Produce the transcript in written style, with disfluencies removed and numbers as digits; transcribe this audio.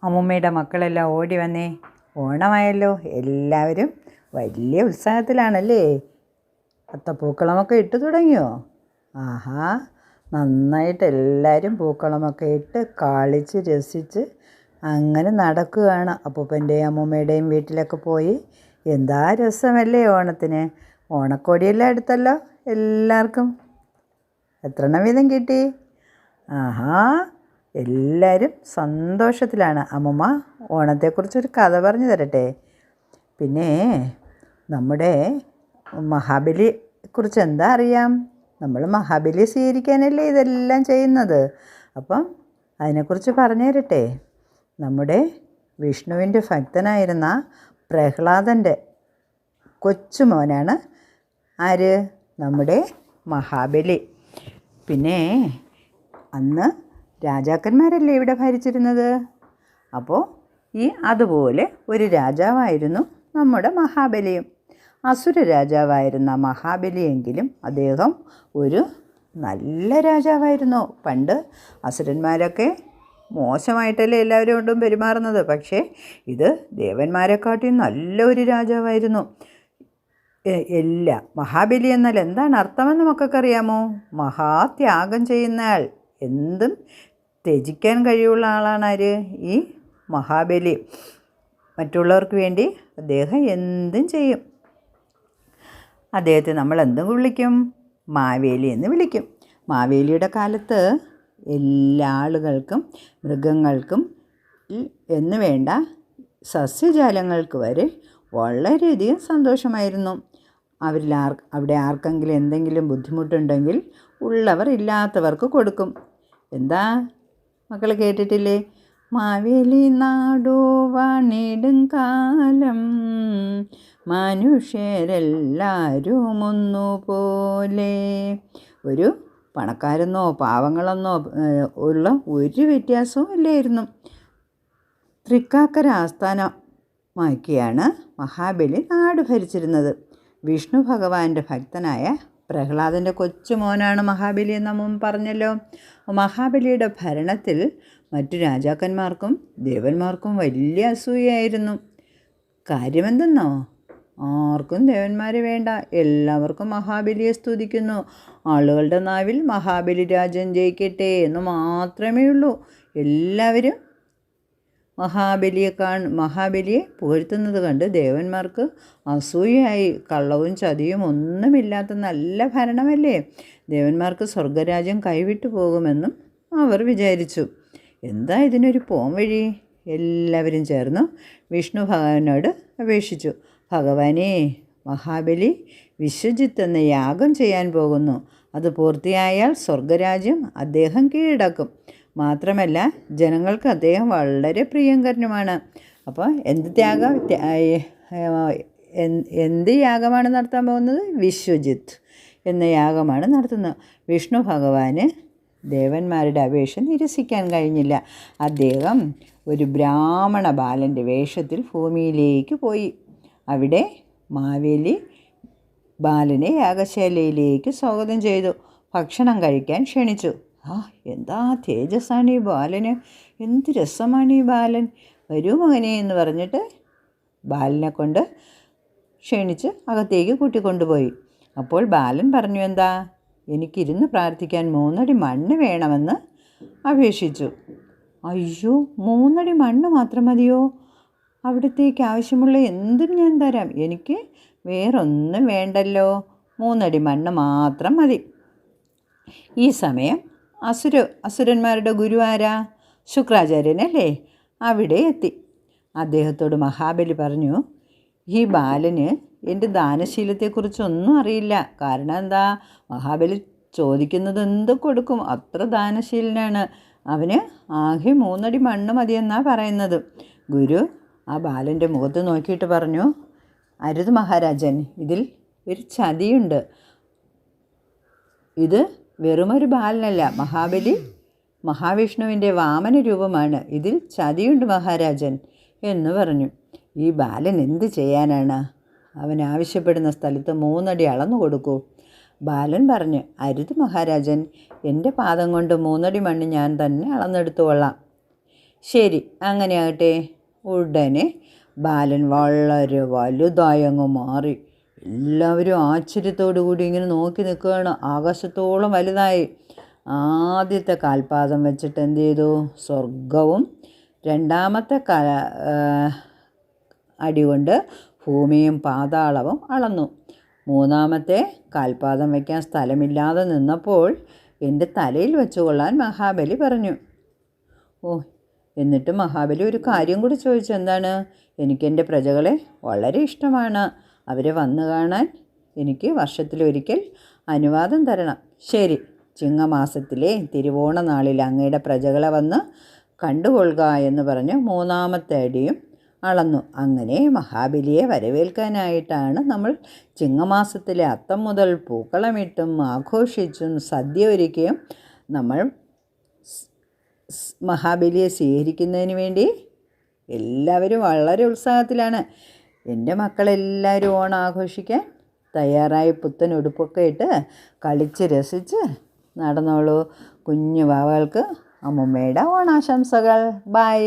അമ്മുമ്മയുടെ മക്കളെല്ലാം ഓടി വന്നേ. ഓണമായല്ലോ, എല്ലാവരും വലിയ ഉത്സാഹത്തിലാണല്ലേ? അത്തപ്പൂക്കളമൊക്കെ ഇട്ട് തുടങ്ങിയോ? ആഹാ, നന്നായിട്ട് എല്ലാവരും പൂക്കളമൊക്കെ ഇട്ട് കളിച്ച് രസിച്ച് അങ്ങനെ നടക്കുകയാണ്. അപ്പൂപ്പൻ്റെയും അമ്മൂമ്മയുടെയും വീട്ടിലൊക്കെ പോയി. എന്താ രസമല്ലേ ഓണത്തിന്. ഓണക്കോടിയെല്ലാം എടുത്തല്ലോ എല്ലാവർക്കും. എത്രണ്ണം വീതം കിട്ടി? ആഹാ, എല്ലാവരും സന്തോഷത്തിലാണ്. അമ്മൂമ്മ ഓണത്തെക്കുറിച്ചൊരു കഥ പറഞ്ഞു തരട്ടെ? പിന്നെ നമ്മുടെ മഹാബലിയെക്കുറിച്ച് എന്താ അറിയാം? നമ്മൾ മഹാബലിയെ സ്വീകരിക്കാനല്ലേ ഇതെല്ലാം ചെയ്യുന്നത്. അപ്പം അതിനെക്കുറിച്ച് പറഞ്ഞു തരട്ടെ? നമ്മുടെ വിഷ്ണുവിൻ്റെ ഭക്തനായിരുന്ന പ്രഹ്ലാദൻ്റെ കൊച്ചുമോനാണ് ആര്? നമ്മുടെ മഹാബലി. പിന്നെ അന്ന് രാജാക്കന്മാരല്ലേ ഇവിടെ ഭരിച്ചിരുന്നത്. അപ്പോൾ അതുപോലെ ഒരു രാജാവായിരുന്നു നമ്മുടെ മഹാബലിയും. അസുര രാജാവായിരുന്ന മഹാബലിയെങ്കിലും അദ്ദേഹം ഒരു നല്ല രാജാവായിരുന്നു. പണ്ട് അസുരന്മാരൊക്കെ മോശമായിട്ടല്ലേ എല്ലാവരും കൊണ്ടും പെരുമാറുന്നത്. പക്ഷേ ഇത് ദേവന്മാരെക്കാട്ടിയും നല്ലൊരു രാജാവായിരുന്നു. മഹാബലി എന്നാൽ എന്താണ് അർത്ഥമെന്ന് മക്കൾക്കറിയാമോ? മഹാത്യാഗം ചെയ്യുന്നയാൾ. എന്തും ത്യജിക്കാൻ കഴിവുള്ള ആളാണ് ആര്? ഈ മഹാബലി. മറ്റുള്ളവർക്ക് വേണ്ടി അദ്ദേഹം എന്തും ചെയ്യും. അദ്ദേഹത്തെ നമ്മൾ എന്തും വിളിക്കും? മാവേലി എന്ന് വിളിക്കും. മാവേലിയുടെ കാലത്ത് എല്ലാ ആളുകൾക്കും മൃഗങ്ങൾക്കും എന്ന് വേണ്ട സസ്യജാലങ്ങൾക്ക് വരെ വളരെയധികം സന്തോഷമായിരുന്നു. അവിടെ ആർക്കെങ്കിലും എന്തെങ്കിലും ബുദ്ധിമുട്ടുണ്ടെങ്കിൽ ഉള്ളവർ ഇല്ലാത്തവർക്ക് കൊടുക്കും. എന്താ മക്കൾ കേട്ടിട്ടില്ലേ? മാവേലി നാടു വാണിടും കാലം മനുഷ്യരെല്ലാവരും ഒന്നുപോലെ. ഒരു പണക്കാരെന്നോ പാവങ്ങളെന്നോ ഉള്ള ഒരു വ്യത്യാസവും ഇല്ലായിരുന്നു. തൃക്കാക്കര ആസ്ഥാനമാക്കിയാണ് മഹാബലി നാട് ഭരിച്ചിരുന്നത്. വിഷ്ണു ഭഗവാന്റെ ഭക്തനായ പ്രഹ്ലാദൻ്റെ കൊച്ചുമോനാണ് മഹാബലി എന്ന് മുമ്പ് പറഞ്ഞല്ലോ. മഹാബലിയുടെ ഭരണത്തിൽ മറ്റു രാജാക്കന്മാർക്കും ദേവന്മാർക്കും വലിയ അസൂയായിരുന്നു. കാര്യമെന്തെന്നോ? ആർക്കും ദേവന്മാരെ വേണ്ട, എല്ലാവർക്കും മഹാബലിയെ സ്തുതിക്കുന്നു. ആളുകളുടെ നാവിൽ മഹാബലി രാജൻ ജയിക്കട്ടെ എന്ന് മാത്രമേ ഉള്ളൂ. എല്ലാവരും മഹാബലിയെ പുകഴ്ത്തുന്നത് കണ്ട് ദേവന്മാർക്ക് അസൂയയായി. കള്ളവും ചതിയും ഒന്നുമില്ലാത്ത നല്ല ഭരണമല്ലേ, ദേവന്മാർക്ക് സ്വർഗരാജ്യം കൈവിട്ടു പോകുമെന്നും അവർ വിചാരിച്ചു. എന്താ ഇതിനൊരു പോംവഴി? എല്ലാവരും ചേർന്ന് വിഷ്ണു ഭഗവാനോട് അപേക്ഷിച്ചു. ഭഗവാനേ, മഹാബലി വിശ്വജിത്ത് എന്ന യാഗം ചെയ്യാൻ പോകുന്നു. അത് പൂർത്തിയായാൽ സ്വർഗരാജ്യം അദ്ദേഹം കീഴടക്കും. മാത്രമല്ല ജനങ്ങൾക്ക് അദ്ദേഹം വളരെ പ്രിയങ്കരനുമാണ്. അപ്പോൾ എന്ത് യാഗമാണ് നടത്താൻ പോകുന്നത്? വിശ്വജിത്ത് എന്ന യാഗമാണ് നടത്തുന്നത്. വിഷ്ണു ഭഗവാന് ദേവന്മാരുടെ അപേക്ഷ നിരസിക്കാൻ കഴിഞ്ഞില്ല. അദ്ദേഹം ഒരു ബ്രാഹ്മണ ബാലൻ്റെ വേഷത്തിൽ ഭൂമിയിലേക്ക് പോയി. അവിടെ മാവേലി ബാലനെ യാഗശാലയിലേക്ക് സ്വാഗതം ചെയ്തു. ഭക്ഷണം കഴിക്കാൻ ക്ഷണിച്ചു. എന്താ തേജസ്സാണ് ഈ ബാലന്, എന്ത് രസമാണ് ഈ ബാലൻ, വരൂ മകനെ എന്ന് പറഞ്ഞിട്ട് ബാലനെ കൊണ്ട് ക്ഷണിച്ച് അകത്തേക്ക് കൂട്ടിക്കൊണ്ടുപോയി. അപ്പോൾ ബാലൻ പറഞ്ഞു, എന്താ, എനിക്കിരുന്ന് പ്രാർത്ഥിക്കാൻ 3 അടി മണ്ണ് വേണമെന്ന് അപേക്ഷിച്ചു. അയ്യോ, 3 അടി മണ്ണ് മാത്രം മതിയോ? അവിടത്തേക്ക് ആവശ്യമുള്ള എന്തും ഞാൻ തരാം, എനിക്ക് വേറൊന്നും വേണ്ടല്ലോ, 3 അടി മണ്ണ് മാത്രം മതി. ഈ സമയം അസുരന്മാരുടെ ഗുരു ആരാ? ശുക്രാചാര്യനല്ലേ, അവിടെ എത്തി. അദ്ദേഹത്തോട് മഹാബലി പറഞ്ഞു, ഈ ബാലന് എൻ്റെ ദാനശീലത്തെക്കുറിച്ചൊന്നും അറിയില്ല. കാരണം എന്താ, മഹാബലി ചോദിക്കുന്നത് എന്ത് കൊടുക്കും, അത്ര ദാനശീലനാണ്. അവന് ആകെ 3 അടി മണ്ണ് മതിയെന്നാണ് പറയുന്നത്. ഗുരു ആ ബാലൻ്റെ മുഖത്ത് നോക്കിയിട്ട് പറഞ്ഞു, അരുത് മഹാരാജൻ, ഇതിൽ ഒരു ചതിയുണ്ട്. ഇത് വെറുമൊരു ബാലനല്ല, മഹാബലി മഹാവിഷ്ണുവിൻ്റെ വാമന രൂപമാണ്. ഇതിൽ ചതിയുണ്ട് മഹാരാജൻ എന്ന് പറഞ്ഞു. ഈ ബാലൻ എന്ത് ചെയ്യാനാണ്? അവൻ ആവശ്യപ്പെടുന്ന സ്ഥലത്ത് 3 അടി അളന്നു കൊടുക്കൂ. ബാലൻ പറഞ്ഞു, അരുത് മഹാരാജൻ, എൻ്റെ പാദം കൊണ്ട് 3 അടി മണ്ണ് ഞാൻ തന്നെ അളന്നെടുത്തു കൊള്ളാം. ശരി, അങ്ങനെയാകട്ടെ. ഉടനെ ബാലൻ വളരെ വലുതായി അങ്ങ് മാറി. എല്ലാവരും ആശ്ചര്യത്തോടു കൂടി ഇങ്ങനെ നോക്കി നിൽക്കുകയാണ്. ആകാശത്തോളം വലുതായി. ആദ്യത്തെ കാൽപാദം വെച്ചിട്ട് എന്ത് ചെയ്തു? സ്വർഗവും രണ്ടാമത്തെ അടി കൊണ്ട് ഭൂമിയും പാതാളവും അളന്നു. മൂന്നാമത്തെ കാൽപാദം വയ്ക്കാൻ സ്ഥലമില്ലാതെ നിന്നപ്പോൾ എൻ്റെ തലയിൽ വെച്ചുകൊള്ളാൻ മഹാബലി പറഞ്ഞു. എന്നിട്ട് മഹാബലി ഒരു കാര്യം കൂടി ചോദിച്ചു. എന്താണ്? എനിക്കെൻ്റെ പ്രജകളെ വളരെ ഇഷ്ടമാണ്. അവരെ വന്നു കാണാൻ എനിക്ക് വർഷത്തിലൊരിക്കൽ അനുവാദം തരണം. ശരി, ചിങ്ങമാസത്തിലെ തിരുവോണ നാളിൽ അങ്ങയുടെ പ്രജകളെ വന്ന് കണ്ടുകൊള്ളുക എന്ന് പറഞ്ഞ് മൂന്നാമത്തെ അടിയും അളന്നു. അങ്ങനെ മഹാബലിയെ വരവേൽക്കാനായിട്ടാണ് നമ്മൾ ചിങ്ങമാസത്തിലെ അത്തം മുതൽ പൂക്കളമിട്ടും ആഘോഷിച്ചും സദ്യ ഒരുക്കിയും നമ്മൾ മഹാബലിയെ സ്വീകരിക്കുന്നതിന് വേണ്ടി എല്ലാവരും വളരെ ഉത്സാഹത്തിലാണ്. എൻ്റെ മക്കളെല്ലാവരും ഓണം ആഘോഷിക്കാൻ തയ്യാറായി പുത്തൻ ഉടുപ്പൊക്കെ ഇട്ട് കളിച്ച് രസിച്ച് നടന്നോളൂ. കുഞ്ഞു വാവകൾക്ക് അമ്മമ്മയുടെ ഓണാശംസകൾ. ബൈ.